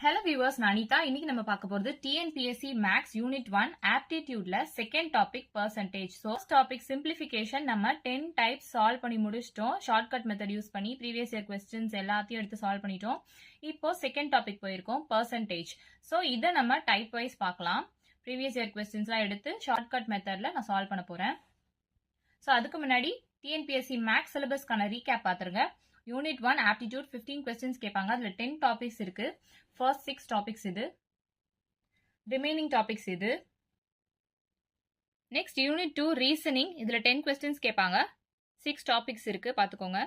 Hello viewers, Nanita. இன்னைக்கு நம்ம பார்க்க போறது TNPSC Max Unit 1 Aptitudeல second topic percentage. So first topic simplification நம்ம 10 types solve பண்ணி முடிச்சிட்டோம். Shortcut method use பண்ணி previous year questions எல்லாத்தையும் எடுத்து solve பண்ணிட்டோம். இப்போ second topic போயிருக்கோம் percentage. So இத நம்ம type wise பார்க்கலாம். Previous year questionsலாம் எடுத்து shortcut methodல நான் solve பண்ண போறேன். So அதுக்கு முன்னாடி TNPSC Max syllabusக்கான recap பார்த்துருங்க. Unit 1 Aptitude 15 questions கேட்பாங்க. அதுல 10 topics இருக்கு. First 6 topics இது. Remaining topics இது. Next Unit 2 Reasoning. இதுல 10 questions கேட்பாங்க. 6 topics இருக்கு. பார்த்துக்கோங்க.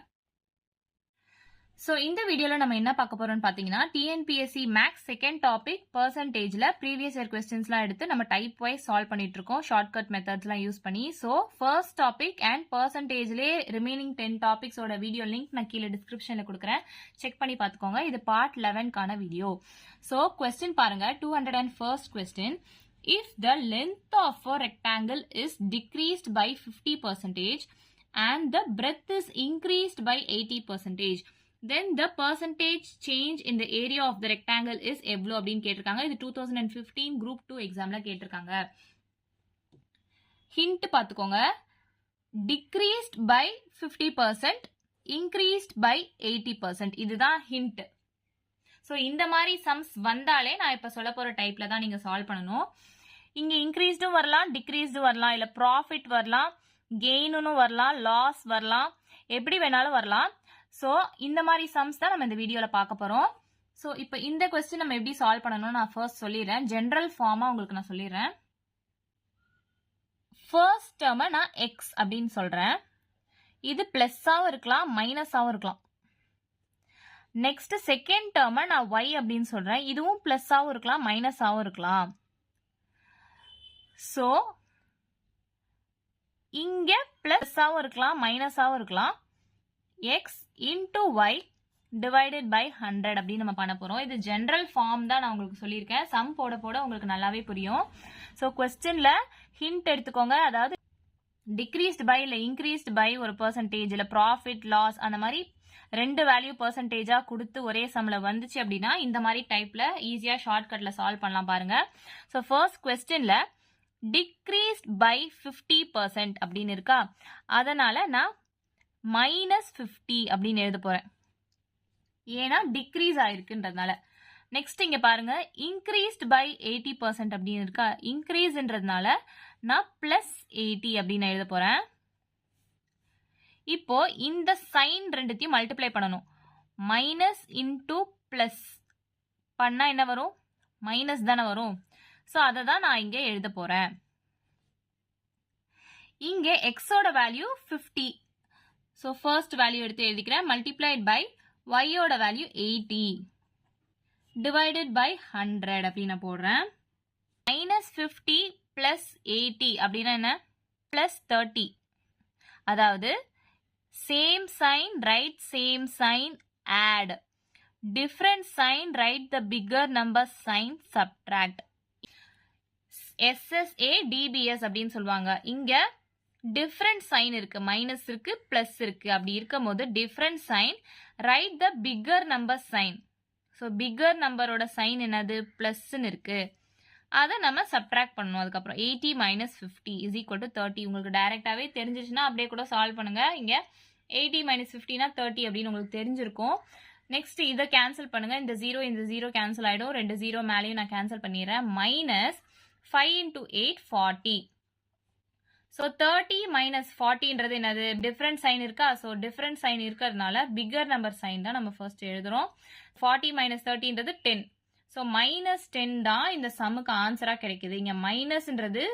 So இந்த வீடியோல நம்ம என்ன பார்க்க போறோம்னு பாத்தீங்கன்னா TNPSC Max second topic percentageல previous year questionsலாம் எடுத்து நம்ம type wise solve பண்ணிட்டு இருக்கோம் shortcut methodsலாம் யூஸ் பண்ணி. So first topic and percentageலே remaining 10 topics ஓட வீடியோ லிங்க் நான் கீழே descriptionல கொடுக்குறேன். செக் பண்ணி பார்த்துக்கோங்க. இது part 11 கான வீடியோ. So question பாருங்க 201st question. If the length of a rectangle is decreased by 50% and the breadth is increased by 80%, then the percentage change in the area of the rectangle is எவ்வளோ அப்படின்னு கேட்டிருக்காங்க. இது 2015 group 2 examல கேட்டிருக்காங்க. hint பார்த்துக்கோங்க. decreased by 50%, increased by 80%. இதுதான் hint. so இந்த மாதிரி sums வந்தாலே நான் இப்ப சொல்ல போற டைப்ல தான் நீங்க சால்வ் பண்ணணும். இங்க increased வரலாம், decreased வரலாம், இல்ல profit வரலாம், gain வரலாம், loss வரலாம், எப்படி வேணாலும் வரலாம். So இந்த மாதிரி சம்ஸ் தான் நம்ம இந்த வீடியோல பார்க்க போறோம். So இப்போ இந்த क्वेश्चन நம்ம எப்படி சால்வ் பண்ணனும் நான் ஃபர்ஸ்ட் சொல்லிறேன். ஜெனரல் ஃபார்மா உங்களுக்கு நான் சொல்லிறேன். ஃபர்ஸ்ட் டேர்ம் நான் x அப்படினு சொல்றேன். இது பிளஸ்ஸாவும் இருக்கலாம், மைனஸாவும் இருக்கலாம். நெக்ஸ்ட் செகண்ட் டேர்ம் நான் y அப்படினு சொல்றேன். இதுவும் பிளஸ்ஸாவும் இருக்கலாம், மைனஸாவும் இருக்கலாம். So இங்க பிளஸ்ஸாவும் இருக்கலாம், மைனஸாவும் இருக்கலாம். x into y divided by 100 அப்படின்னு நம்ம பண்ண போறோம். இது ஜெனரல் ஃபார்ம் தான் நான் உங்களுக்கு சொல்லியிருக்கேன். சம் போட போட உங்களுக்கு நல்லாவே புரியும். ஸோ கொஸ்டின்ல ஹிண்ட் எடுத்துக்கோங்க. அதாவது டிக்ரீஸ்ட் பை இல்லை இன்க்ரீஸ்ட் பை ஒரு பெர்சன்டேஜ் இல்லை ப்ராஃபிட் லாஸ் அந்த மாதிரி ரெண்டு வேல்யூ பெர்சன்டேஜா கொடுத்து ஒரே சம்ல வந்துச்சு அப்படின்னா இந்த மாதிரி டைப்ல ஈஸியா ஷார்ட்கட்ல சால்வ் பண்ணலாம் பாருங்க. ஸோ ஃபர்ஸ்ட் கொஸ்டின்ல டிக்ரீஸ்ட் பை 50% அப்படின்னு இருக்கா, அதனால நான் -50 அப்படின்னு எழுத போறேன். ஏன்னா டிக்ரீஸ் ஆயிருக்குன்றதுனால. நெக்ஸ்ட் இங்க பாருங்க இன்க்ரீஸ்ட் பை 80% அப்படின்னு இருக்கா, இன்க்ரீஸ்ன்றதுனால நான் +80 அப்படின்னு எழுத போறேன். இப்போ இந்த சைன் ரெண்டுத்தையும் மல்டிப்ளை பண்ணணும். மைனஸ் இன்டூ பிளஸ் பண்ணா என்ன வரும், மைனஸ் தானே வரும். ஸோ அதை தான் நான் இங்க எழுத போறேன். இங்க எக்ஸோட வேல்யூ 50. So first value எடுத்து எழுதிக்கிறேன். multiplied by y ஓட வேல்யூ 80 divided by 100 அப்படின்னு போடுறேன். -50 plus 80 அப்படின்னா என்ன, +30. அதாவது same sign write same sign add, different sign write the bigger number sign subtract. SSA DBS அப்படின்னு சொல்லுவாங்க. இங்க டிஃபரண்ட் சைன் இருக்கு, மைனஸ் இருக்கு, பிளஸ் இருக்கு. அப்படி இருக்கும் போது different sign right the bigger number sign. So bigger நம்பரோட சைன் என்னது, பிளஸ்ன்னு இருக்கு. அதை நம்ம சப்ட்ராக்ட் பண்ணணும். அதுக்கப்புறம் 80 - 50 = 30. உங்களுக்கு டைரக்டாவே தெரிஞ்சிச்சுன்னா அப்படியே கூட சால்வ் பண்ணுங்க. இங்க 80 - 50 = 30 அப்படின்னு உங்களுக்கு தெரிஞ்சிருக்கும். நெக்ஸ்ட் இதை கேன்சல் பண்ணுங்க. இந்த 0 கேன்சல் ஆயிடும். 2 0 மேலேயும் நான் கேன்சல் பண்ணிடுறேன். -5 × 8 40. So 30 - 40ன்றது என்னது, டிஃபரண்ட் சைன் இருக்கா. ஸோ டிஃபரண்ட் சைன் இருக்கிறதுனால பிக்கர் நம்பர் சைன் தான் நம்ம ஃபர்ஸ்ட் எழுதுறோம். 40 - 30ன்றது 10. ஸோ -10 தான் இந்த சம்முக்கு ஆன்சரா கிடைக்குது. இங்க மைனஸ்ன்றது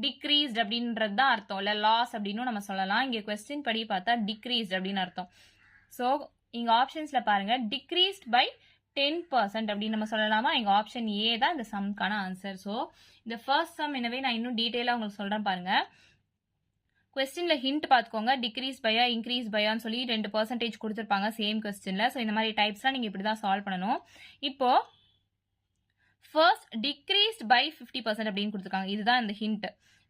டிக்ரீஸ்ட் அப்படின்றது தான் அர்த்தம், இல்ல லாஸ் அப்படின்னு நம்ம சொல்லலாம். இங்க கொஸ்டின் படி பார்த்தா டிக்ரீஸ்ட் அப்படின்னு அர்த்தம். ஸோ இங்க ஆப்ஷன்ஸ்ல பாருங்க டிக்ரீஸ்ட் பை 10% அப்படின்னு நம்ம சொல்லலாமா. எங்க ஆப்ஷன் ஏ தான் இந்த சம்க்கான ஆன்சர். ஸோ இந்த ஃபர்ஸ்ட் சம் எனவே நான் இன்னும் டீட்டெயிலா உங்களுக்கு சொல்றேன் பாருங்க. கொஸ்டின்ல ஹிண்ட் பார்த்துக்கோங்க. டிக்ரீஸ் பையா இன்க்ரீஸ் பையான்னு சொல்லி 2% கொடுத்துருப்பாங்க சேம் கொஸ்டின்ல. ஸோ இந்த மாதிரி டைப்ஸ்லாம் நீங்க இப்படிதான் சால்வ் பண்ணணும். இப்போ ஃபர்ஸ்ட் டிக்ரீஸ்ட் பை 50% அப்படின்னு கொடுத்துருக்காங்க. இதுதான் இந்த ஹிண்ட்.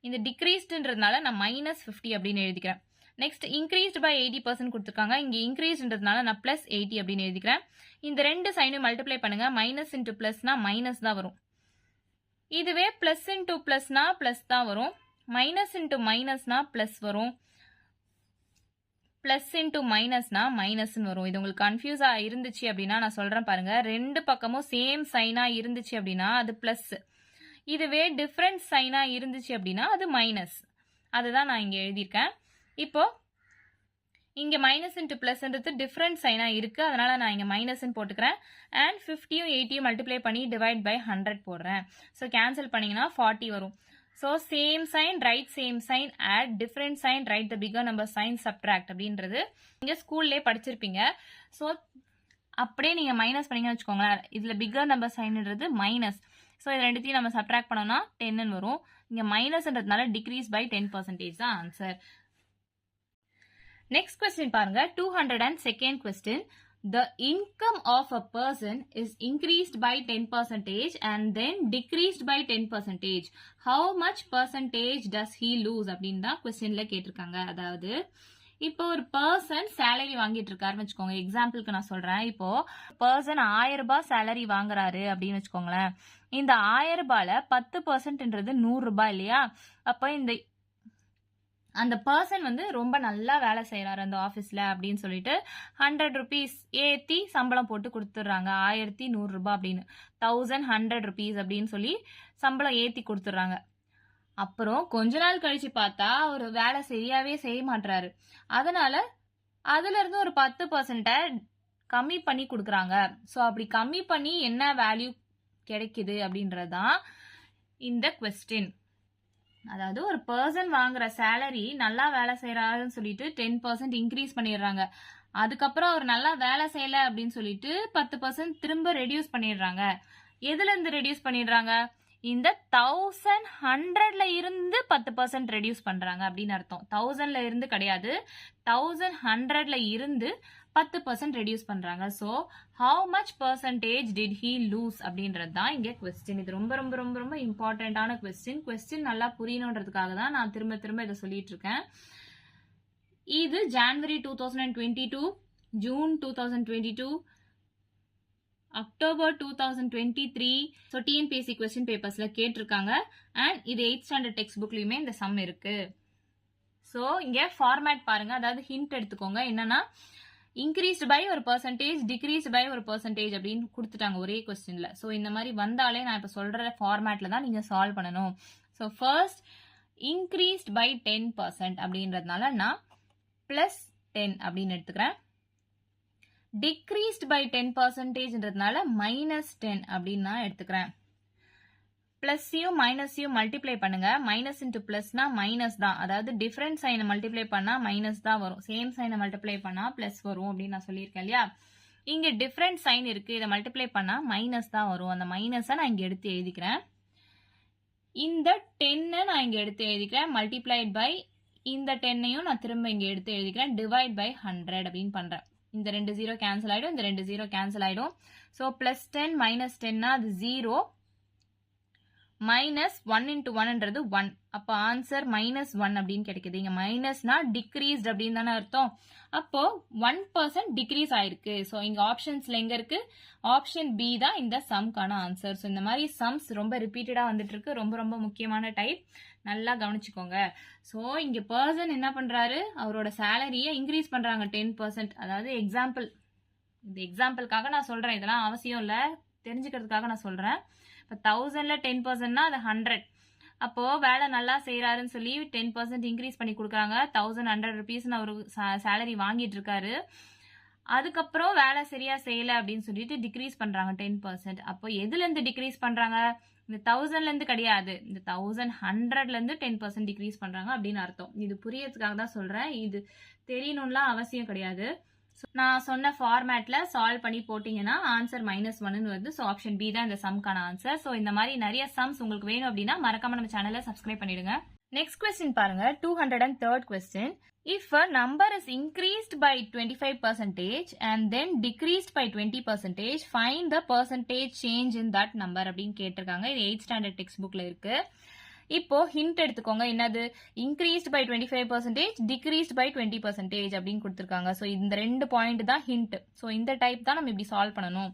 இந்த டிக்ரீஸ்ட்ன்றதுனால நான் -50 அப்படின்னு எழுதிக்கிறேன். நெக்ஸ்ட் இன்க்ரீஸ்ட் பை 80% கொடுத்துருக்காங்க. இங்க இன்க்ரீஸ்ன்றதுனால நான் பிளஸ் 80 அப்படின்னு எழுதிக்கிறேன். இந்த ரெண்டு சைனும் மல்டிப்ளை பண்ணுங்க. மைனஸ் இன்டூ பிளஸ்னா மைனஸ் தான் வரும். இதுவே பிளஸ் இன்டூ பிளஸ்னா பிளஸ் தான் வரும். மைனஸ் இன்டூ மைனஸ்னா பிளஸ் வரும். பிளஸ் இன்டூ மைனஸ்னா மைனஸ்ன்னு வரும். இது உங்களுக்கு கன்ஃபியூஸா இருந்துச்சு அப்படின்னா நான் சொல்றேன் பாருங்க. ரெண்டு பக்கமும் சேம் சைனா இருந்துச்சு அப்படின்னா அது பிளஸ். இதுவே டிஃபரண்ட் சைனா இருந்துச்சு அப்படின்னா அது மைனஸ். அதுதான் நான் இங்க எழுதியிருக்கேன். இப்போ இங்க மைனஸ் இன்டூ பிளஸ்ன்றது டிஃபரண்ட் சைனா இருக்கு, அதனால நான் இங்க மைனஸ்ன்னு போட்டுக்கிறேன். அண்ட் 50யும் 80யும் மல்டிப்ளை பண்ணி டிவைட் பை 100 போடுறேன். ஸோ கேன்சல் பண்ணீங்கன்னா 40 வரும். So same sign right same sign add different sign right the bigger number sign subtract அப்படின்றது நீங்க ஸ்கூல்லே படிச்சிருப்பீங்க. ஸோ அப்படியே நீங்க மைனஸ் பண்ணீங்கன்னு வச்சுக்கோங்களேன். இதுல பிகர் நம்பர் சைன்ன்றது மைனஸ். ஸோ இது ரெண்டுத்தையும் நம்ம சப்ட்ராக்ட் பண்ணோம்னா 10 வரும். இங்க மைனஸ்ன்றதுனால டிக்ரீஸ் பை 10% தான் ஆன்சர். Next question பாருங்க. 202nd question. The income of a person is increased by 10% and then decreased by 10%. How much percentage does he lose? அப்படின்னு தான் கொஸ்டின்ல கேட்டிருக்காங்க. அதாவது இப்போ ஒரு பர்சன் சேலரி வாங்கிட்டு இருக்காருன்னு வச்சுக்கோங்க. எக்ஸாம்பிளுக்கு நான் சொல்றேன். இப்போ பர்சன் 1000 ரூபாய் சேலரி வாங்குறாரு அப்படின்னு வச்சுக்கோங்களேன். இந்த 1000 ரூபாயில 10%ன்றது 100 ரூபாய் இல்லையா? அப்ப அந்த பர்சன் வந்து ரொம்ப நல்லா வேலை செய்யறாரு அந்த ஆபீஸ்ல அப்படின்னு சொல்லிட்டு 100 rupees ஏத்தி சம்பளம் போட்டு கொடுத்துடுறாங்க. 1100 ரூபாய் அப்படின்னு 1100 rupees அப்படின்னு சொல்லி சம்பளம் ஏத்தி கொடுத்துடுறாங்க. அப்புறம் கொஞ்ச நாள் கழிச்சு பார்த்தா அவர் வேலை சரியாவே செய்ய மாட்டாரு. அதனால அதுல இருந்து ஒரு 10% கம்மி பண்ணி கொடுக்குறாங்க. ஸோ அப்படி கம்மி பண்ணி என்ன வேல்யூ கிடைக்குது அப்படின்றதுதான் இந்த கொஸ்டின். அதாவது ஒரு பர்சன் வாங்குற சேலரி நல்லா வேலை செய்யறாருன்னு சொல்லிட்டு 10% இன்க்ரீஸ் பண்ணிடுறாங்க. அதுக்கப்புறம் அவர் நல்லா வேலை செய்யல அப்படின்னு சொல்லிட்டு 10% திரும்ப ரெடியூஸ் பண்ணிடுறாங்க. எதுல இருந்து ரெடியூஸ் பண்ணிடுறாங்க? இந்த 1100ல இருந்து 10% ரெடியூஸ் பண்றாங்க அப்படின்னு அர்த்தம். 1000ல இருந்து கிடையாது, 1100ல இருந்து 10% ரெடியூஸ் பண்றாங்க. So how much percentage did he lose அப்படின்றது தான் இங்க கொஸ்டின். இது ரொம்ப ரொம்ப ரொம்ப ரொம்ப இம்பார்ட்டன்டான கொஸ்டின். கொஸ்டின் நல்லா புரியணுன்றதுக்காக தான் நான் திரும்ப திரும்ப இதை சொல்லிட்டு இருக்கேன். இது ஜனவரி 2022, June 2022, October 2023. So TNPSC question பேப்பர்ஸ்ல கேட்டிருக்காங்க. அண்ட் இது 8th ஸ்டாண்டர்ட் டெக்ஸ்ட் புக்லயுமே இந்த சம் இருக்கு. ஸோ இங்க ஃபார்மேட் பாருங்க. அதாவது ஹிண்ட் எடுத்துக்கோங்க. என்னன்னா இன்க்ரீஸ்ட் பை ஒரு பர்சன்டேஜ், டிக்ரீஸ்ட் பை ஒரு பர்சன்டேஜ் அப்படின்னு கொடுத்துட்டாங்க ஒரே கொஸ்டின்ல. ஸோ இந்த மாதிரி வந்தாலே நான் இப்ப சொல்ற ஃபார்மேட்ல தான் நீங்க சால்வ் பண்ணணும். ஸோ ஃபர்ஸ்ட் இன்க்ரீஸ்ட் பை 10% அப்படின்றதுனால நான் +10 அப்படின்னு எடுத்துக்கிறேன். டிக்ரீஸ்ட் பை 10%ன்றதுனால -10 அப்படின்னு நான் எடுத்துக்கிறேன். பிளஸ்ஸையும் மைனஸையும் மல்டிப்ளை பண்ணுங்க. மைனஸ் இன்டூ பிளஸ்னா மைனஸ் தான். அதாவது டிஃபரண்ட் சைனை மல்டிப்ளை பண்ணா மைனஸ் தான் வரும். சேம் சைனை மல்டிப்ளை பண்ணா பிளஸ் வரும் அப்படின்னு நான் சொல்லியிருக்கேன் இல்லையா? இங்க டிஃபரண்ட் சைன் இருக்கு. இதை மல்டிப்ளை பண்ணா மைனஸ் தான் வரும். அந்த மைனஸை நான் இங்க எடுத்து எழுதிக்கிறேன். இந்த 10 நான் இங்க எடுத்து எழுதிக்கிறேன். மல்டிப்ளைட் பை இந்த 10ஐயும் நான் திரும்ப இங்க எடுத்து எழுதிக்கிறேன். டிவைட் பை 100 அப்படின்னு பண்றேன். இந்த 2 0 கேன்சல் ஆயிடும், இந்த 2 0 கேன்சல் ஆயிடும். ஸோ +10 -10னா அது 0, -1 into 1ன்றது 1. அப்ப ஆன்சர் -1 அப்படின்னு கிடைக்குது. இங்க மைனஸ்னா டிக்ரீஸ்ட் அப்படின்னு தானே அர்த்தம். அப்போ 1% டிக்ரீஸ் ஆயிருக்கு. ஸோ இங்க ஆப்ஷன்ஸ்ல எங்க இருக்கு? ஆப்ஷன் பி தான் இந்த சம்கான ஆன்சர். ஸோ இந்த மாதிரி சம்ஸ் ரொம்ப ரிப்பீட்டடா வந்துட்டு இருக்கு. ரொம்ப ரொம்ப முக்கியமான டைப். நல்லா கவனிச்சுக்கோங்க. ஸோ இங்க பர்சன் என்ன பண்றாரு? அவரோட சேலரியை இன்க்ரீஸ் பண்றாங்க 10%. அதாவது எக்ஸாம்பிள், இந்த எக்ஸாம்பிளுக்காக நான் சொல்றேன். இதெல்லாம் அவசியம் இல்ல, தெரிஞ்சுக்கிறதுக்காக நான் சொல்றேன். இப்போ 1000ல 10%னா அது 100. அப்போ வேலை நல்லா செய்யறாருன்னு சொல்லி 10% இன்க்ரீஸ் பண்ணி கொடுக்குறாங்க. 1100 rupeesனு அவரு சேலரி வாங்கிட்டு இருக்காரு. அதுக்கப்புறம் வேலை சரியா செய்யல அப்படின்னு சொல்லிட்டு டிக்ரீஸ் பண்றாங்க 10%. அப்போ எதுல இருந்து டிக்ரீஸ் பண்றாங்க? இந்த 1000ல இருந்து கிடையாது, இந்த 1100ல இருந்து 10% டிக்ரீஸ் பண்றாங்க அப்படின்னு அர்த்தம். இது புரியறதுக்காக தான் சொல்றேன். இது தெரியணும்லாம் அவசியம் கிடையாது. நான் சொன்ன ஃபார்மேட்ல சால்வ் பண்ணி போட்டீங்கன்னா ஆன்சர் -1ன்னு வருது. ஸோ ஆப்ஷன் பி தான் இந்த சம்கான ஆன்சர். ஸோ இந்த மாதிரி நிறைய சம்ஸ் உங்களுக்கு வேணும் அப்படின்னா மறக்காம நம்ம சேனலை சப்ஸ்கிரைப் பண்ணிடுங்க. நெக்ஸ்ட் கொஸ்டின் பாருங்க. 203rd question. If a number is increased by 25% and then decreased by 20%, find the percentage change in that number அப்படின்னு கேட்டிருக்காங்க. இது 8th ஸ்டாண்டர்ட் டெக்ஸ்ட் புக்ல இருக்கு. இப்போ ஹிண்ட் எடுத்துக்கோங்க, என்னது இன்க்ரீஸ்ட் பை 25%, டிக்ரீஸ்ட் பை 20% அப்படின்னு கொடுத்துருக்காங்க. ஸோ இந்த 2 பாயிண்ட் தான் ஹிண்ட். ஸோ இந்த டைப் தான் நம்ம இப்படி சால்வ் பண்ணணும்.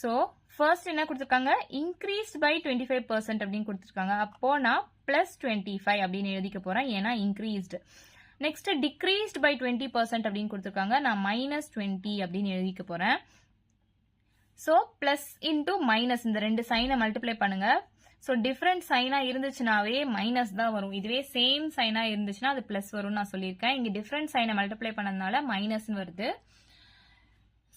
ஸோ ஃபர்ஸ்ட் என்ன கொடுத்துருக்காங்க, இன்க்ரீஸ்ட் பை 25% அப்படின்னு கொடுத்துருக்காங்க. அப்போ நான் +25 அப்படின்னு எழுதிக்க போறேன், ஏன்னா இன்க்ரீஸ்டு. நெக்ஸ்ட் டிக்ரீஸ்ட் பை 20% அப்படின்னு கொடுத்துருக்காங்க, நான் -20 அப்படின்னு எழுதிக்க போறேன். ஸோ பிளஸ் இன்டூ மைனஸ், இந்த 2 சைனை மல்டிப்ளை பண்ணுங்க. ஸோ டிஃப்ரெண்ட் சைனா இருந்துச்சுனாவே மைனஸ் தான் வரும். இதுவே சேம் சைனா இருந்துச்சுன்னா அது பிளஸ் வரும்னு நான் சொல்லியிருக்கேன். இங்க டிஃப்ரெண்ட் சைனை மல்டிப்ளை பண்ணதுனால மைனஸ்னு வருது.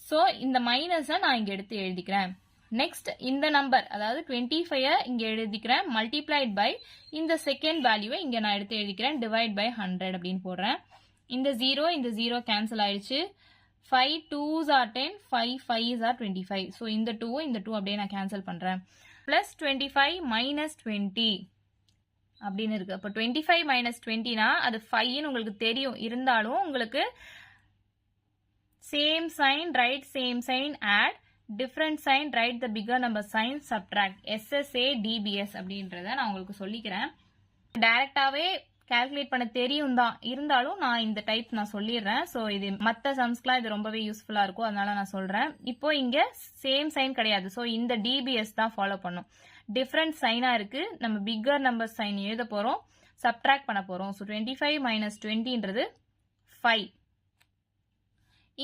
ஸோ இந்த மைனஸை நான் இங்க எடுத்து எழுதிக்கிறேன். நெக்ஸ்ட் இந்த நம்பர், அதாவது 25 இங்க எழுதிக்கிறேன், மல்டிப்ளைட் பை இந்த செகண்ட் வேல்யூவை இங்க நான் எடுத்து எழுதிக்கிறேன், டிவைட் பை 100 அப்படின்னு போடுறேன். இந்த 0 கேன்சல் ஆயிடுச்சு. 5 2s are 10, 5 5s are 25. So இந்த 2 அப்படியே நான் கேன்சல் பண்றேன். பிளஸ் 25 மைனஸ் 20 அப்படின்னு இருக்கு. அப்போ 25 மைனஸ் 20னா அது 5ன்னு உங்களுக்கு தெரியும், இருந்தாலும் உங்களுக்கு same sign right, same sign add, different sign right, the bigger number sign subtract, SSA DBS அப்படின்றத நான் உங்களுக்கு சொல்லிக்கிறேன். டைரக்டாவே கால்குலேட் பண்ண தெரியும் தான், இருந்தாலும் நான் இந்த டைப் நான் சொல்லிடுறேன். ஸோ இது மற்ற சம்ஸ்க்குலாம் இது ரொம்பவே யூஸ்ஃபுல்லா இருக்கும், அதனால நான் சொல்றேன். இப்போ இங்க சேம் சைன் கிடையாது, ஸோ இந்த DBS தான் ஃபாலோ பண்ணும். டிஃப்ரெண்ட் சைனா இருக்கு, நம்ம பிகர் நம்பர் சைன் எழுத போறோம், சப்ட்ராக்ட் பண்ண போறோம். ஸோ 25 மைனஸ் 20ன்றது 5.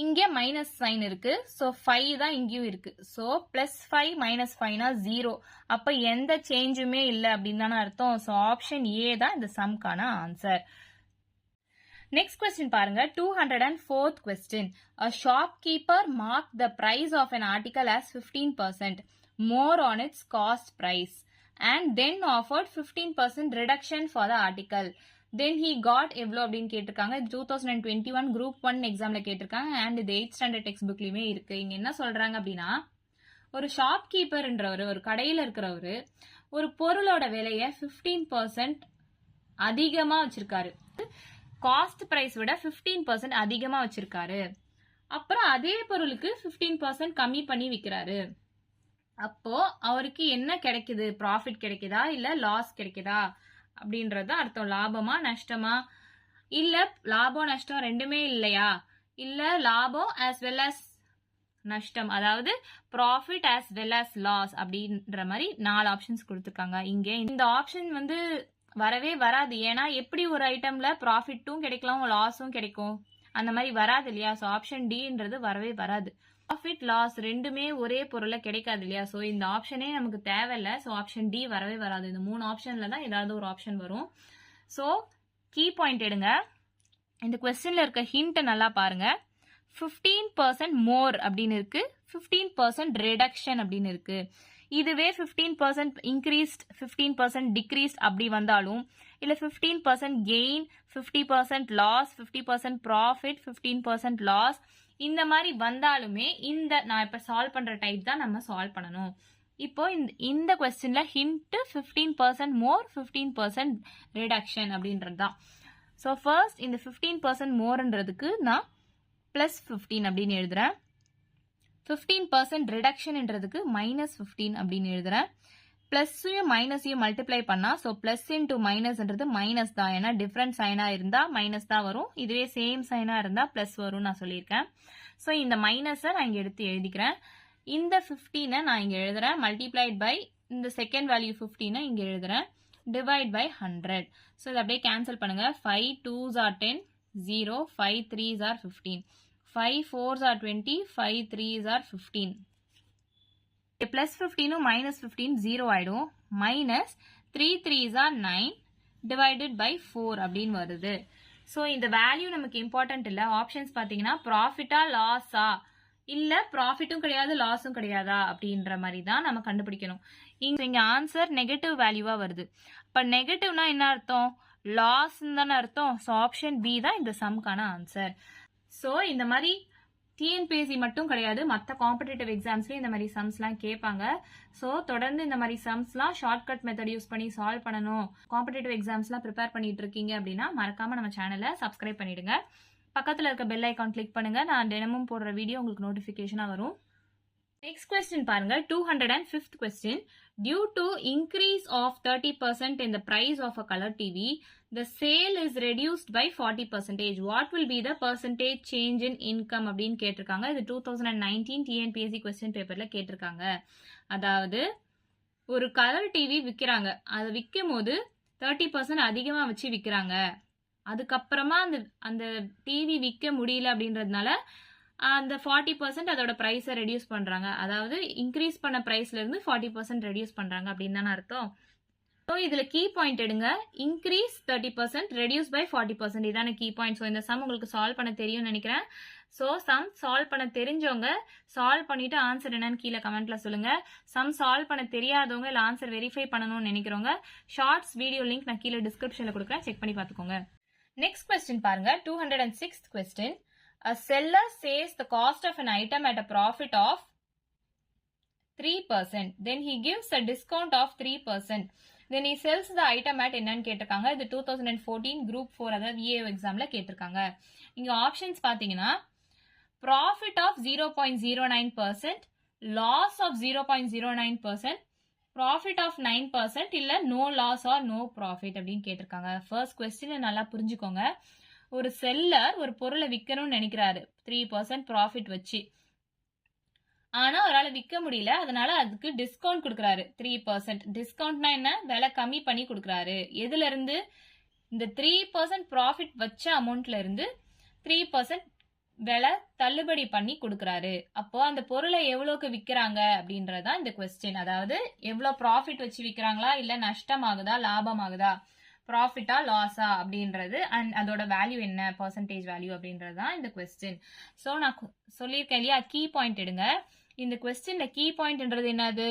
இங்க மைனஸ் சைன் இருக்கு, ஸோ 5 தான் இங்கேயும் இருக்கு. ஸோ +5 மைனஸ் 5னா 0. அப்ப எந்த சேஞ்சுமே இல்லை அப்படின்னு தானே அர்த்தம். ஸோ ஆப்ஷன் ஏ தான் இந்த சம்கான ஆன்சர். நெக்ஸ்ட் கொஸ்டின் பாருங்க, 204th question. A shopkeeper marked the price of an article as 15% more on its cost price and then offered 15% reduction for the article. Then he got எவ்வளோ அப்படின்னு கேட்டிருக்காங்க. 2021 group 1 எக்ஸாம்ல கேட்டிருக்காங்க and இது 8th standard text புக்லயுமே இருக்கு. இங்க என்ன சொல்றாங்க அப்படின்னா, ஒரு ஷாப் கீப்பர்ன்றவர், ஒரு கடையில இருக்கிறவரு ஒரு பொருளோட விலையை 15% அதிகமா வச்சிருக்காரு. காஸ்ட் பிரைஸ் விட 15% அதிகமா வச்சிருக்காரு. அப்புறம் அதே பொருளுக்கு 15% கம்மி பண்ணி விற்கிறாரு. அப்போ அவருக்கு என்ன கிடைக்குது, ப்ராஃபிட் கிடைக்குதா இல்ல லாஸ் கிடைக்குதா அப்படின்றது அர்த்தம். லாபமா நஷ்டமா, இல்ல லாபம் நஷ்டம் ரெண்டுமே இல்லையா, இல்ல லாபம் as well as நஷ்டம், அதாவது profit as well as loss அப்படின்ற மாதிரி 4 ஆப்ஷன்ஸ் கொடுத்துருக்காங்க. இங்க இந்த ஆப்ஷன் வந்து வரவே வராது, ஏன்னா எப்படி ஒரு ஐட்டம்ல ப்ராஃபிட்டும் கிடைக்கலாம் லாஸும் கிடைக்கும், அந்த மாதிரி வராது இல்லையா. ஸோ ஆப்ஷன் டின்றது வரவே வராது. ப்ராஃபிட் லாஸ் ரெண்டுமே ஒரே பொருளை கிடைக்காது இல்லையா. ஸோ இந்த ஆப்ஷனே நமக்கு தேவையில்லை. ஸோ ஆப்ஷன் டி வரவே வராது. இந்த 3 ஆப்ஷன்ல தான் ஏதாவது ஒரு ஆப்ஷன் வரும். ஸோ கீ பாயிண்ட் எடுங்க, இந்த கொஸ்டின்ல இருக்க ஹிண்ட் நல்லா பாருங்க. 15% மோர் அப்படின்னு இருக்கு, 15% ரிடக்ஷன் அப்படின்னு இருக்கு. இதுவே 15% இன்க்ரீஸ்ட், 15% டிக்ரீஸ்ட் அப்படி வந்தாலும், இல்ல 15% கெயின், 50% லாஸ், 50% ப்ராஃபிட், 15% லாஸ், இந்த மாதிரி வந்தாலுமே இந்த நான் இப்ப சால்வ் பண்ற டைப் தான் நம்ம சால்வ் பண்ணணும். இப்போ இந்த கொஸ்டின்ல ஹிண்ட் 15% மோர், 15% ரிடக்ஷன் அப்படின்றது தான். ஸோ ஃபர்ஸ்ட் இந்த 15% மோர்ன்றதுக்கு நான் +15 அப்படின்னு எழுதுறேன். 15% ரிடக்ஷன்ன்றதுக்கு -15 அப்படின்னு எழுதுறேன். பிளஸ்ஸையும் மைனஸையும் மல்டிப்ளை பண்ணா, ஸோ பிளஸ் இன்டூ மைனஸ்ன்றது மைனஸ் தான், ஏன்னா டிஃப்ரெண்ட் சைனா இருந்தா மைனஸ் தான் வரும், இதுவே சேம் சைனா இருந்தா பிளஸ் வரும் நான் சொல்லியிருக்கேன். ஸோ இந்த மைனஸை நான் இங்க எடுத்து எழுதிக்கிறேன். இந்த 15 நான் இங்க எழுதுறேன், மல்டிப்ளைட் பை இந்த செகண்ட் வேல்யூ 15 இங்க எழுதுறேன், டிவைட் பை 100. ஸோ இதை அப்படியே கேன்சல் பண்ணுங்க. 5 2s are 10, 0, 5 3s are 15, 5 4s are 20, 5 3s are 15. +15 -15 0 ஆயிடும். Minus 3 3s are 9 divided by 4 அப்படின்னு வருது. ஸோ இந்த வேல்யூ நமக்கு இம்பார்ட்டன்ட் இல்லை. ஆப்ஷன்ஸ் பார்த்தீங்கன்னா ப்ராஃபிட்டா லாஸா, இல்ல ப்ராஃபிட்டும் கிடையாது லாஸும் கிடையாதா அப்படின்ற மாதிரி தான் நம்ம கண்டுபிடிக்கணும். இங்க ஆன்சர் நெகட்டிவ் வேல்யூவா வருது. இப்ப நெகட்டிவ்னா என்ன அர்த்தம், லாஸ் தானே அர்த்தம். ஸோ ஆப்ஷன் பி தான் இந்த சம்கான ஆன்சர். ஸோ இந்த மாதிரி டிஎன்பிஎஸ்சி மட்டும் கிடையாது, மற்ற காம்படிட்டிவ் எக்ஸாம்ஸ்லயும் இந்த மாதிரி சம்ஸ்லாம் கேட்பாங்க. ஸோ தொடர்ந்து இந்த மாதிரி சம்ஸ்லாம் ஷார்ட்கட் மெத்தட் யூஸ் பண்ணி சால்வ் பண்ணணும், காம்படிட்டிவ் எக்ஸாம்ஸ்லாம் ப்ரிப்பேர் பண்ணிட்டு இருக்கீங்க அப்படின்னா மறக்காம நம்ம சேனலை சப்ஸ்கிரைப் பண்ணிடுங்க. பக்கத்தில் இருக்க பெல் ஐக்கான் கிளிக் பண்ணுங்க, நான் தினமும் போடுற வீடியோ உங்களுக்கு நோட்டிஃபிகேஷனாக வரும். நெக்ஸ்ட் கொஸ்டின் பாருங்க 205th question. Due to increase of 30% in the price of a color TV, the sale is reduced by 40%. What will be the percentage change in income அப்படின்னு கேட்டிருக்காங்க. இது 2019 TNPSC கொஸ்டின் பேப்பர்ல கேட்டிருக்காங்க. அதாவது ஒரு கலர் டிவி விற்கிறாங்க, அதை விற்கும் போது 30% அதிகமா வச்சு விற்கிறாங்க. அதுக்கப்புறமா அந்த டிவி விற்க முடியல அப்படின்றதுனால அந்த 40% அதோட ப்ரைஸை ரெடியூஸ் பண்ணுறாங்க. அதாவது இன்க்ரீஸ் பண்ண ப்ரைஸ்ல இருந்து 40% ரெடியூஸ் பண்ணுறாங்க அப்படின்னு தானே அர்த்தம். ஸோ இதில் கீ பாயிண்ட் எடுங்க. இன்க்ரீஸ் 30%, ரெடியூஸ் பை 40%, இதான கீ பாயிண்ட். ஸோ இந்த சம் உங்களுக்கு சால்வ் பண்ண தெரியும்னு நினைக்கிறேன். ஸோ சம் சால்வ் பண்ண தெரிஞ்சவங்க சால்வ் பண்ணிட்டு ஆன்சர் என்னன்னு கீழே கமெண்ட்ல சொல்லுங்க. சம் சால்வ் பண்ண தெரியாதவங்க இல்லை ஆன்சர் வெரிஃபை பண்ணணும்னு நினைக்கிறவங்க ஷார்ட்ஸ் வீடியோ லிங்க் நான் கீழே டிஸ்கிரிப்ஷன்ல கொடுக்குறேன், செக் பண்ணி பார்த்துக்கோங்க. நெக்ஸ்ட் கொஸ்டின் பாருங்க 206th question. A seller says the cost of an item at a profit of 3%. Then he gives a discount of 3%. Then he sells the item at என்னன்னு கேட்டிருக்காங்க. இது 2014 group 4 அதாவது VAO எக்ஸாம்ல கேட்டிருக்காங்க. இங்க ஆப்ஷன்ஸ் பாத்தீங்கன்னா profit of 0.09%, loss of 0.09%, profit of 9%, இல்ல no loss or no profit அப்படின்னு கேட்டிருக்காங்க. ஃபர்ஸ்ட் கொஸ்டின் நல்லா புரிஞ்சுக்கோங்க. ஒரு செல்லர் ஒரு பொருளை விற்கணும்னு நினைக்கிறாரு 3% ப்ராஃபிட் வச்சு. ஆனா அவரால் விற்க முடியல, அதனால அதுக்கு டிஸ்கவுண்ட் கொடுக்கறாரு 3%. டிஸ்கவுண்ட்னா என்ன? விலை கம்மி பண்ணி கொடுக்கறாரு. எதுல இருந்து? இந்த 3% ப்ராஃபிட் வச்ச அமௌண்ட்ல இருந்து 3% விலை தள்ளுபடி பண்ணி கொடுக்கறாரு. அப்போ அந்த பொருளை எவ்வளவுக்கு விற்கிறாங்க அப்படின்றதான் இந்த கொஸ்டின். அதாவது எவ்வளவு ப்ராஃபிட் வச்சு விற்கிறாங்களா, இல்ல நஷ்டம் ஆகுதா லாபம் ஆகுதா, ப்ராஃபிட்டா லாஸா அப்படின்றது, அண்ட் அதோட வேல்யூ என்ன, பர்சன்டேஜ் வேல்யூ அப்படின்றது தான் இந்த கொஸ்டின். ஸோ நான் சொல்லியிருக்கேன் இல்லையா, கீ பாயிண்ட் எடுங்க. இந்த கொஸ்டின்ல கீ பாயிண்ட்ன்றது என்னது?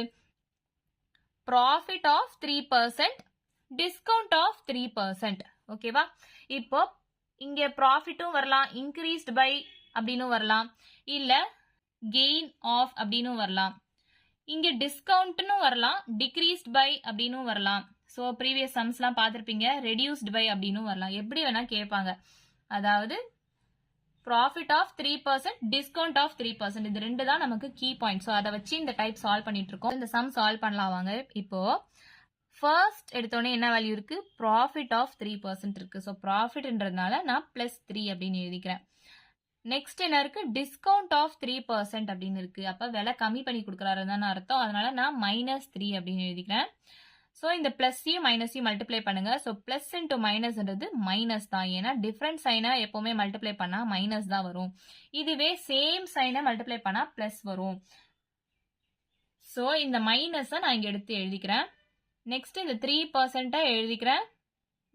Profit of 3%, discount of 3%. ஓகேவா? இப்போ இங்க ப்ராஃபிட்டும் வரலாம், இன்க்ரீஸ்ட் பை அப்படின்னு வரலாம், இல்ல கெயின் ஆஃப் அப்படின்னு வரலாம். இங்க டிஸ்கவுண்ட்னு வரலாம், டிக்ரீஸ்ட் பை அப்படின்னு வரலாம். ஸோ ப்ரீவியஸ் சம்ஸ்லாம் பார்த்துருப்பீங்க, ரெடியூஸ்ட் பை அப்படின்னு வரலாம். எப்படி வேணா கேட்பாங்க. அதாவது ப்ராஃபிட் ஆஃப் 3%, டிஸ்கவுண்ட் ஆஃப் 3%, இது ரெண்டு தான் நமக்கு கீ பாயிண்ட். ஸோ அதை வச்சு இந்த டைப் சால்வ் பண்ணிட்டு இருக்கோம். இந்த சம் சால்வ் பண்ணலாம் வாங்க. இப்போ ஃபர்ஸ்ட் எடுத்தோடனே என்ன வேல்யூ இருக்கு? ப்ராஃபிட் ஆஃப் 3% இருக்கு. ஸோ ப்ராஃபிட்ன்றதுனால நான் +3 அப்படின்னு எழுதிக்கிறேன். நெக்ஸ்ட் என்ன இருக்கு? டிஸ்கவுண்ட் ஆஃப் 3% அப்படின்னு இருக்கு. அப்ப விலை கம்மி பண்ணி கொடுக்குறாருன்னு அர்த்தம். அதனால நான் -3 அப்படின்னு எழுதிக்கிறேன். ஸோ இந்த பிளஸ்ஸையும் மைனஸையும் மல்டிப்ளை பண்ணுங்க. ஸோ பிளஸ் இன்டூ மைனஸ்ன்றது மைனஸ் தான். ஏன்னா டிஃப்ரெண்ட் சைனை எப்பவுமே மல்டிப்ளை பண்ணா மைனஸ் தான் வரும். இதுவே சேம் சைனை மல்டிப்ளை பண்ணா பிளஸ் வரும். ஸோ இந்த மைனஸை நான் இங்க எடுத்து எழுதிக்கிறேன். நெக்ஸ்ட் இந்த 3% எழுதிக்கிறேன்.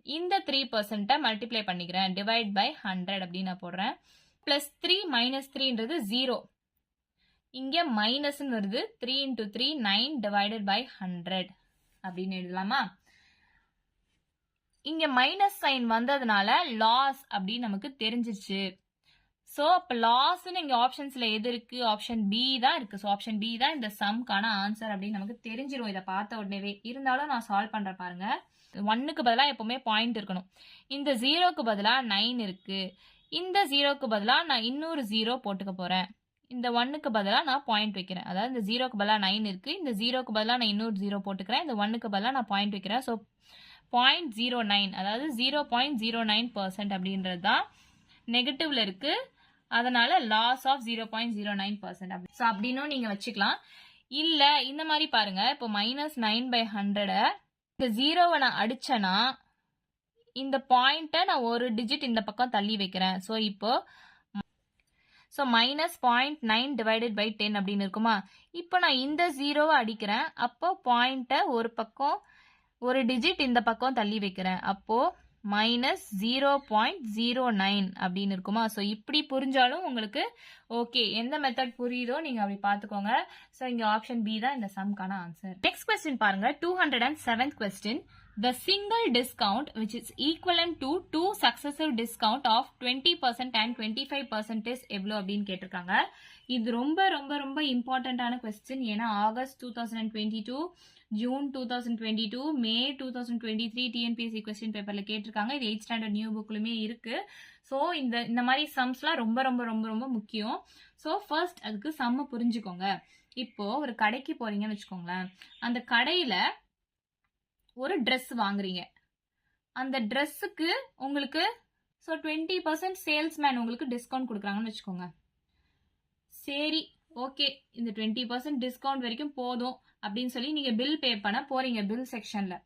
இந்த 3% மல்டிப்ளை பண்ணிக்கிறேன். டிவைட் பை 100 அப்படின்னு நான் போடுறேன். +3 -3ன்றது 0. இங்க மைனஸ் வருது. 3 × 3 9 டிவைடட் பை 100 அப்படின்னு எழுதலாமா? இங்க மைனஸ் சைன் வந்ததுனால லாஸ் அப்படின்னு நமக்கு தெரிஞ்சிச்சு. சோ அப்ப லாஸ்ன்னு இங்க ஆப்ஷன்ஸ்ல எது இருக்கு? ஆப்ஷன் பி தான் இருக்கு. ஸோ ஆப்ஷன் பி தான் இந்த சம்க்கான ஆன்சர் அப்படின்னு நமக்கு தெரிஞ்சிடும் இதை பார்த்த உடனே. இருந்தாலும் நான் சால்வ் பண்ற பாருங்க. 1க்கு பதிலா எப்பவுமே பாயிண்ட் இருக்கணும். இந்த 0க்கு பதிலா 9 இருக்கு. இந்த 0க்கு பதிலா நான் இன்னொரு 0 போட்டுக்க போறேன். இந்த 1க்கு பதிலா நான் பாயிண்ட் வைக்கிறேன். அதாவது இந்த 0க்கு பதிலா 9 இருக்கு. இந்த 0க்கு பதிலா நான் இன்னொரு 0 போட்டுக்கிறேன். இந்த 1க்கு பதிலா நான் பாயிண்ட் வைக்கிறேன். ஸோ 0.09, அதாவது 0.09% அப்படின்றது தான் நெகட்டிவ்ல இருக்கு. அதனால லாஸ் ஆஃப் 0.09%. ஸோ அப்படின்னும் நீங்க வச்சுக்கலாம். இல்ல இந்த மாதிரி பாருங்க. இப்போ -9/100 இந்த 0வை நான் அடிச்சேன்னா இந்த பாயிண்ட்டை நான் ஒரு டிஜிட் இந்த பக்கம் தள்ளி வைக்கிறேன். ஸோ இப்போ -0.9 டிவைடட் பை 10 அப்படின்னு இருக்குமா? இப்போ நான் இந்த 0வை அடிக்கிறேன். அப்போ பாயிண்ட்டை ஒரு பக்கம் ஒரு டிஜிட் இந்த பக்கம் தள்ளி வைக்கிறேன். அப்போ -0.09 அப்படின்னு இருக்குமா? ஸோ இப்படி புரிஞ்சாலும் உங்களுக்கு ஓகே. எந்த மெத்தட் புரியுதோ நீங்க அப்படி பார்த்துக்கோங்க. ஸோ இங்க ஆப்ஷன் பி தான் இந்த சம்க்கான ஆன்சர். நெக்ஸ்ட் கொஸ்டின் பாருங்க. 207th question. The single discount which is equivalent to two successive discount of 20% and 25% is எவ்வளோ அப்படின்னு கேட்டிருக்காங்க. இது ரொம்ப ரொம்ப ரொம்ப இம்பார்ட்டன்டான கொஸ்டின். ஏன்னா ஆகஸ்ட் 2022, ஜூன் 2022, மே 2023 டிஎன்பிஎஸ்சி கொஸ்டின் பேப்பர்ல கேட்டிருக்காங்க. இது 8th ஸ்டாண்டர்ட் நியூ புக்லுமே இருக்கு. ஸோ இந்த மாதிரி சம்ஸ்லாம் ரொம்ப ரொம்ப ரொம்ப ரொம்ப முக்கியம். ஸோ ஃபர்ஸ்ட் அதுக்கு சம்ம புரிஞ்சுக்கோங்க. இப்போ ஒரு கடைக்கு போறீங்கன்னு வச்சுக்கோங்களேன். அந்த கடையில ஒரு ட்ரெஸ் வாங்குறீங்க. அந்த ட்ரெஸ்ஸுக்கு உங்களுக்கு 20% சேல்ஸ்மேன் உங்களுக்கு டிஸ்கவுண்ட் கொடுக்குறாங்கன்னு வச்சுக்கோங்க. சரி, ஓகே, இந்த 20% டிஸ்கவுண்ட் வரைக்கும் போதும் அப்படின்னு சொல்லி நீங்க பில் பே பண்ண போறீங்க பில் செக்ஷன்ல.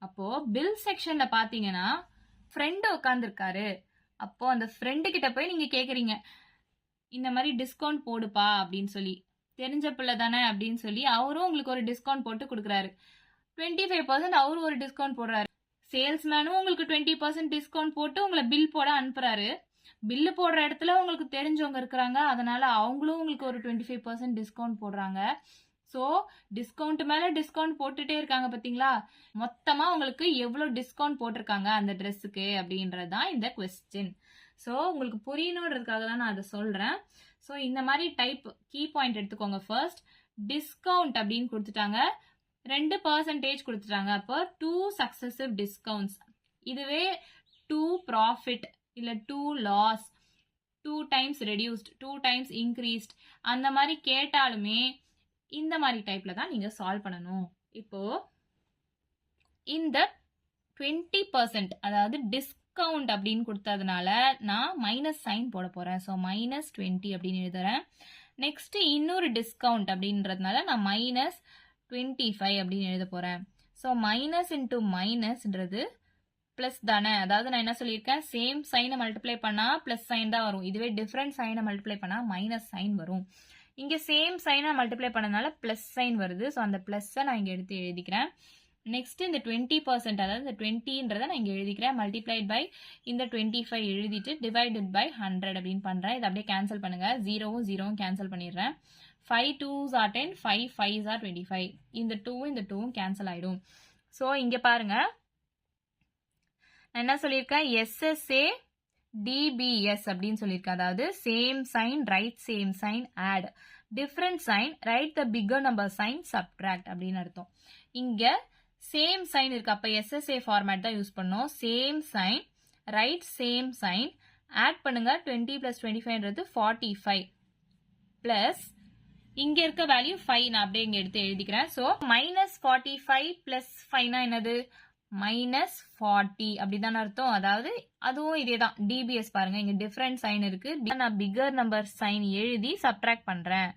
அப்போ பில் செக்ஷன்ல பாத்தீங்கன்னா ஃப்ரெண்டு உட்காந்துருக்காரு. அப்போ அந்த ஃப்ரெண்டு கிட்ட போய் நீங்க கேக்குறீங்க, இந்த மாதிரி டிஸ்கவுண்ட் போடுப்பா அப்படின்னு சொல்லி. தெரிஞ்ச பிள்ளை தானே அப்படின்னு சொல்லி அவரும் உங்களுக்கு ஒரு டிஸ்கவுண்ட் போட்டு கொடுக்குறாரு. 25% அவரு ஒரு டிஸ்கவுண்ட் போடுறாரு. சேல்ஸ்மேனும் உங்களுக்கு 20% டிஸ்கவுண்ட் போட்டு உங்களை பில் போட அனுப்புறாரு. பில்லு போடுற இடத்துல உங்களுக்கு தெரிஞ்சவங்க இருக்கிறாங்க, அதனால அவங்களும் உங்களுக்கு ஒரு 25% டிஸ்கவுண்ட் போடுறாங்க. ஸோ டிஸ்கவுண்ட் மேல டிஸ்கவுண்ட் போட்டுட்டே இருக்காங்க பாத்தீங்களா? மொத்தமா உங்களுக்கு எவ்வளவு டிஸ்கவுண்ட் போட்டிருக்காங்க அந்த ட்ரெஸ்ஸுக்கு அப்படின்றதுதான் இந்த கொஸ்டின். ஸோ உங்களுக்கு புரியணுன்றதுக்காக தான் நான் அதை சொல்றேன். ஸோ இந்த மாதிரி டைப் கீ பாயிண்ட் எடுத்துக்கோங்க. ஃபர்ஸ்ட் டிஸ்கவுண்ட் அப்படின்னு கொடுத்துட்டாங்க, 2% கொடுத்துட்டாங்க. அப்போ 2 சக்சசிவ் டிஸ்கவுண்ட்ஸ். இதுவே 2 ப்ராஃபிட் இல்ல 2 loss, 2 times reduced, 2 times increased அந்த மாதிரி கேட்டாலுமே இந்த மாதிரி டைப்ல தான் நீங்க சால்வ் பண்ணணும். இப்போ இந்த 20% அதாவது டிஸ்கவுண்ட் அப்படின்னு கொடுத்ததுனால நான் மைனஸ் சைன் போட போறேன். ஸோ -20 அப்படின்னு எழுதுறேன். நெக்ஸ்ட் இன்னொரு டிஸ்கவுண்ட் அப்படின்றதுனால நான் -25 அப்படின்னு எழுத போறேன். ஸோ மைனஸ் இன்டூ மைனஸ்ன்றது பிளஸ் தானே. அதாவது நான் என்ன சொல்லியிருக்கேன், சேம் சைனை மல்டிப்ளை பண்ணா பிளஸ் சைன் தான் வரும். இதுவே டிஃபரெண்ட் சைனை மல்டிப்ளை பண்ணா மைனஸ் சைன் வரும். இங்க சேம் சைனை மல்டிப்ளை பண்ணனால பிளஸ் சைன் வருது. ஸோ அந்த பிளஸ்ஸை நான் இங்க எடுத்து எழுதிக்கிறேன். நெக்ஸ்ட் இந்த 20% அதாவது இந்த 20ன்றதை நான் இங்க எழுதிக்கிறேன். மல்டிப்ளைட் பை இந்த 25 எழுதிட்டு டிவைடட் பை 100 அப்படின்னு பண்றேன். இதை அப்படியே கேன்சல் பண்ணுங்க. 0வும் 0வும் கேன்சல் பண்ணிடுறேன். 5 2s are 10, 5 5s are 25. இந்த 2வும் இந்த 2வும் கேன்சல் ஆயிடும். ஸோ இங்க பாருங்க, நான் என்ன சொல்லியிருக்கேன், SSA DBS அப்படின்னு சொல்லியிருக்கேன். அதாவது same sign right same sign add, different sign right the bigger number sign subtract அப்படின்னு அர்த்தம். இங்க சேம் சைன் இருக்கு, அப்ப SSA ஃபார்மேட் தான் யூஸ் பண்ணோம். Same sign right same sign add பண்ணுங்க. 20 + 25ன்றது 45 பிளஸ் இங்க இருக்க வேல்யூ 5 நான் அப்படியே இங்க எடுத்து எழுதிக்கிறேன். ஸோ -45 + 5 என்னது, -40 அப்படிதான் அர்த்தம். அதாவது அதுவும் இதே தான். டிபிஎஸ் பாருங்க, இங்க டிஃபரண்ட் சைன் இருக்கு, நான் பிகர் நம்பர் சைன் எழுதி சப்ட்ராக்ட் பண்றேன்.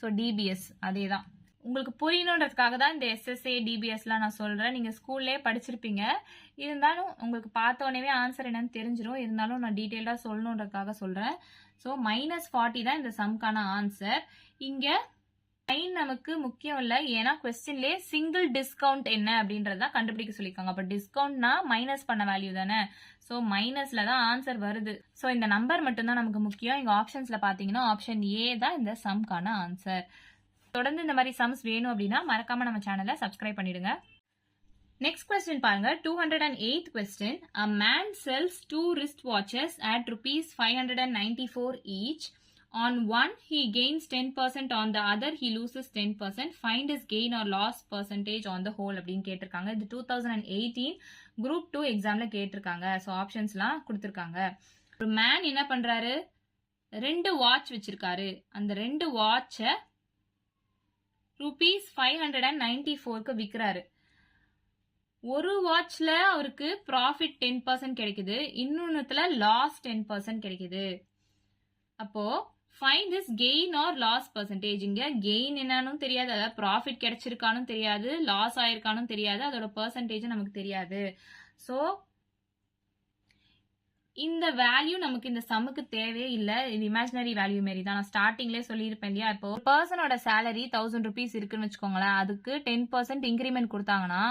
ஸோ டிபிஎஸ் அதே தான். உங்களுக்கு புரியணுன்றதுக்காக தான் இந்த SSA DBSலாம் நான் சொல்றேன். நீங்க ஸ்கூல்லே படிச்சிருப்பீங்க, இருந்தாலும் உங்களுக்கு பார்த்த உடனே ஆன்சர் என்னன்னு தெரிஞ்சிடும். இருந்தாலும் நான் டீட்டெயில்டா சொல்லணுன்றதுக்காக சொல்றேன். ஸோ -40 தான் இந்த சம்கான ஆன்சர். இங்க சைன் நமக்கு முக்கியம் இல்லை, ஏன்னா கொஸ்டின்லேயே சிங்கிள் டிஸ்கவுண்ட் என்ன அப்படின்றத கண்டுபிடிக்க சொல்லியிருக்காங்க. அப்போ டிஸ்கவுண்ட்னா மைனஸ் பண்ண வேல்யூ தானே. ஸோ மைனஸ்ல தான் ஆன்சர் வருது. ஸோ இந்த நம்பர் மட்டும்தான் நமக்கு முக்கியம். இங்க ஆப்ஷன்ஸ்ல பாத்தீங்கன்னா ஆப்ஷன் ஏ தான் இந்த சம்கான ஆன்சர். தொடர்ந்து இந்த மாதிரி சம்ஸ் வேணும் அப்படின்னா மறக்காம நம்ம சேனலை சப்ஸ்கிரைப் பண்ணிடுங்க. நெக்ஸ்ட் கொஸ்டின் பாருங்க, 208th question. A man sells 2 wristwatches at ₹594 each. On one, he gains 10%, on the other, he loses 10%. Find his gain or loss percentage on the whole அப்படின்னு கேட்டிருக்காங்க. இது 2018 Group 2 எக்ஸாம்ல கேட்டிருக்காங்க. ஸோ ஆப்ஷன்ஸ்லாம் கொடுத்துருக்காங்க. ஒரு man என்ன பண்றாரு, 2 வாட்ச் வச்சிருக்காரு. அந்த 2 வாட்சை ₹594க்கு விற்கிறாரு. ஒரு வாட்ச்ல அவருக்கு ப்ராஃபிட் 10% கிடைக்குது, இன்னொன்னுத்துல லாஸ் 10% கிடைக்குது. அப்போ find this gain or loss percentage. இங்க கெயின் என்னன்னு தெரியாது, அதாவது ப்ராஃபிட் கிடைச்சிருக்கானும் தெரியாது, லாஸ் ஆயிருக்கானும் தெரியாது, அதோட பர்சன்டேஜ் நமக்கு தெரியாது. ஸோ இந்த வேல்யூ நமக்கு இந்த சம்முக்கு தேவையே இல்லை, இது இமேஜினரி வேல்யூ மாரி தான். நான் ஸ்டார்டிங்லேயே சொல்லியிருப்பேன் இல்லையா, இப்போ ஒரு பர்சனோட சேலரி 1000 rupees இருக்குன்னு வச்சுக்கோங்களேன், அதுக்கு 10% இன்க்ரிமெண்ட் கொடுத்தாங்கன்னா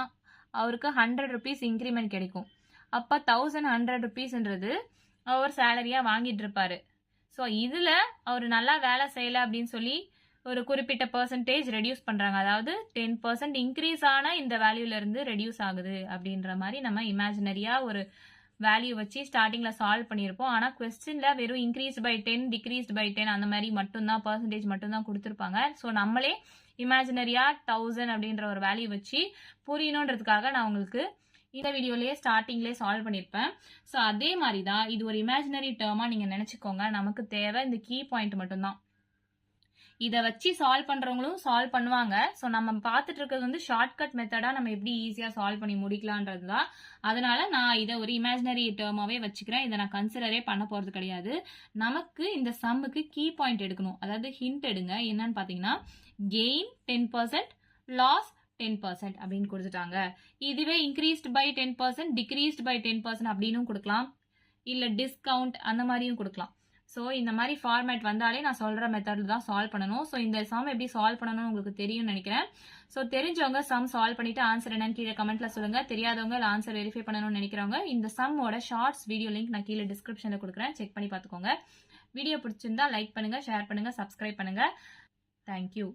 அவருக்கு 100 rupees இன்க்ரிமெண்ட் கிடைக்கும். அப்போ 1100 rupeesன்றது அவர் சேலரியா வாங்கிட்டு இருப்பாரு. ஸோ இதுல அவர் நல்லா வேலை செய்யல அப்படின்னு சொல்லி ஒரு குறிப்பிட்ட பர்சன்டேஜ் ரெடியூஸ் பண்றாங்க. அதாவது 10% இன்க்ரீஸ் ஆன இந்த வேல்யூல இருந்து ரெடியூஸ் ஆகுது அப்படின்ற மாதிரி நம்ம இமேஜினரியா ஒரு வேல்யூ வச்சு ஸ்டார்டிங்ல சால்வ் பண்ணியிருப்போம். ஆனா கொஸ்டின்ல வெறும் இன்க்ரீஸ் பை 10 டிக்ரீஸ்ட் பை 10 அந்த மாதிரி மட்டும்தான் பர்சன்டேஜ் மட்டும்தான் கொடுத்துருப்பாங்க. ஸோ நம்மளே இமேஜினரியா 1000 அப்படின்ற ஒரு வேல்யூ வச்சு புரியணுன்றதுக்காக நான் உங்களுக்கு இந்த வீடியோலயே ஸ்டார்டிங்லேயே சால்வ் பண்ணியிருப்பேன். ஸோ அதே மாதிரி தான் இது ஒரு இமேஜினரி டேர்மா நீங்க நினைச்சுக்கோங்க. நமக்கு தேவை இந்த கீ பாயிண்ட் மட்டும்தான். இதை வச்சு சால்வ் பண்றவங்களும் சால்வ் பண்ணுவாங்க. ஸோ நம்ம பார்த்துட்டு இருக்கிறது வந்து ஷார்ட்கட் மெத்தடா நம்ம எப்படி ஈஸியா சால்வ் பண்ணி முடிக்கலான்றது தான். அதனால நான் இதை ஒரு இமேஜினரி டேர்மாவே வச்சுக்கிறேன். இதை நான் கன்சிடரே பண்ண போறது கிடையாது. நமக்கு இந்த சம்முக்கு கீ பாயிண்ட் எடுக்கணும், அதாவது ஹிண்ட் எடுங்க. என்னன்னு பாத்தீங்கன்னா கெயின் 10%, லாஸ் 10% அப்படின்னு கொடுத்துட்டாங்க. இதுவே இன்க்ரீஸ்ட் பை 10%, டிக்ரீஸ்ட் பை 10% அப்படின்னு கொடுக்கலாம், இல்ல டிஸ்கவுண்ட் அந்த மாதிரியும் கொடுக்கலாம். ஸோ இந்த மாதிரி ஃபார்மேட் வந்தாலே நான் சொல்ற மெத்தட்ல தான் சால்வ் பண்ணணும். ஸோ இந்த சம் எப்படி சால்வ் பண்ணணும்னு உங்களுக்கு தெரியும்னு நினைக்கிறேன். ஸோ தெரிஞ்சவங்க சம் சால்வ் பண்ணிட்டு ஆன்சர் என்னன்னு கீழே கமெண்ட்ல சொல்லுங்க. தெரியாதவங்க ஆன்சர் வெரிஃபை பண்ணணும்னு நினைக்கிறவங்க இந்த சம்மோட ஷார்ட்ஸ் வீடியோ லிங்க் நான் கீழே டிஸ்கிரிப்ஷன்ல கொடுக்குறேன், செக் பண்ணி பார்த்துக்கோங்க. வீடியோ பிடிச்சிருந்தா லைக் பண்ணுங்க, ஷேர் பண்ணுங்க, சப்ஸ்கிரைப் பண்ணுங்க. தேங்க்யூ.